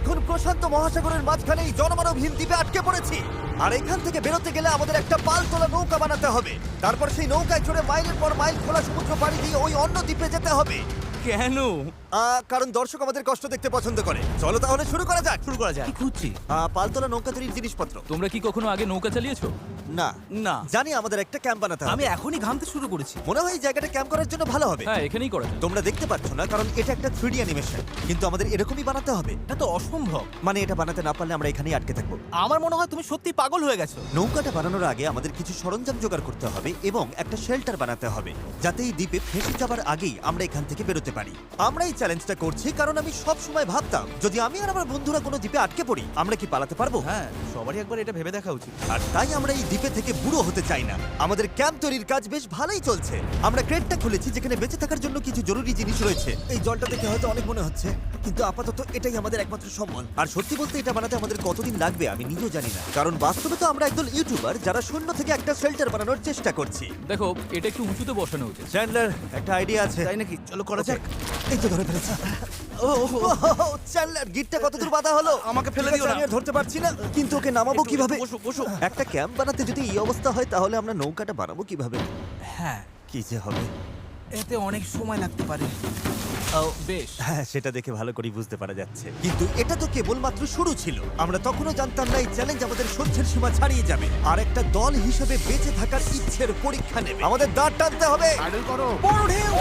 এখন প্রশান্ত মহাসাগরের মাঝখানে এই জনমানবহীন দ্বীপে আটকে পড়েছি। আর এখান থেকে বেরোতে গেলে আমাদের একটা পাল তোলা নৌকা বানাতে হবে। তারপর সেই নৌকায় চড়ে মাইলের পর মাইল খোলা সমুদ্র পাড়ি দিয়ে ওই অন্য দ্বীপে যেতে হবে। কেন? কারণ দর্শক আমাদের কষ্ট দেখতে পছন্দ করে। চলো তাহলে শুরু করা যাক। শুরু করা যায়। কি খুঁজছি? পালতোলা নৌকা তৈরির জিনিসপত্র। তোমরা কি কখনো আগে নৌকা চালিয়েছো? না না। জানি আমাদের একটা ক্যাম্প বানাতে হবে। আমি এখনই ঘামতে শুরু করেছি। মনে হয় এই জায়গাটা ক্যাম্প করার জন্য ভালো হবে। হ্যাঁ, এখানেই করা যায়। তোমরা দেখতে পাচ্ছ না কারণ এটা একটা 3D অ্যানিমেশন, কিন্তু আমাদের এরকমই বানাতে হবে। এটা তো অসম্ভব। মানে এটা বানাতে না পারলে আমরা এখানেই আটকে থাকবো। আমার মনে হয় তুমি সত্যি পাগল হয়ে গেছো। নৌকাটা বানানোর আগে আমাদের কিছু সরঞ্জাম জোগাড় করতে হবে এবং একটা শেল্টার বানাতে হবে, যাতে এই দ্বীপে ফেঁসে যাবার আগেই আমরা এখান থেকে বেরোতে পারি। আমরা এই চ্যালেঞ্জটা করছি কারণ আমি সব সময় ভাবতাম যদি আমি আর আমার বন্ধুরা কোনো দ্বীপে আটকে পড়ি আমরা কি পালাতে পারবো। হ্যাঁ, সবারই একবার এটা ভেবে দেখা উচিত। আর তাই আমরা এই দ্বীপে থেকে বুড়ো হতে চাই না। আমাদের ক্যাম্প তৈরির কাজ বেশ ভালোই চলছে। আমরা ক্রেটটা খুলেছি যেখানে বেঁচে থাকার জন্য কিছু জরুরি জিনিস রয়েছে। এই জলটা দেখে হয়তো অনেক মনে হচ্ছে, কিন্তু আপাতত এটাই আমাদের একমাত্র সম্বল। আর সত্যি বলতে এটা বানাতে আমাদের কতদিন লাগবে আমি নিজেও জানি না, কারণ বাস্তবে তো আমরা একদল ইউটিউবার যারা শূন্য থেকে একটা শেল্টার বানানোর চেষ্টা করছি। দেখো, এটা একটু উঁচুতে বসানো উচিত। চ্যান্ডলার, একটা আইডিয়া আছে। তাই নাকি? চলো করা যাক। এই তো ধরে ফেলেছি। চ্যান্ডলার, গিটটা কতদূর বাঁধা হলো? আমাকে ফেলে ঠিক আছে, দিও না। আমি আর ধরতে পারছি না, কিন্তু ওকে নামাবো কিভাবে? বসো বসো। একটা ক্যাম্প বানাতে যদি এই অবস্থা হয় তাহলে আমরা নৌকাটা বানাবো কিভাবে? হ্যাঁ, কি যে হবে। এতে অনেক সময় লাগতে পারে। বেশ। হ্যাঁ, সেটা দেখে ভালো করে বুঝতে পারা যাচ্ছে, কিন্তু এটা তো কেবলমাত্র শুরু ছিল। আমরা তখনও জানতাম না এই চ্যালেঞ্জ আমাদের সহ্যের সীমা ছাড়িয়ে যাবে আর একটা দল হিসেবে বেঁচে থাকার ইচ্ছের পরীক্ষা নেবে। আমাদের দাঁড় টানতে হবে। আইডল করো। বড় ঢেউ!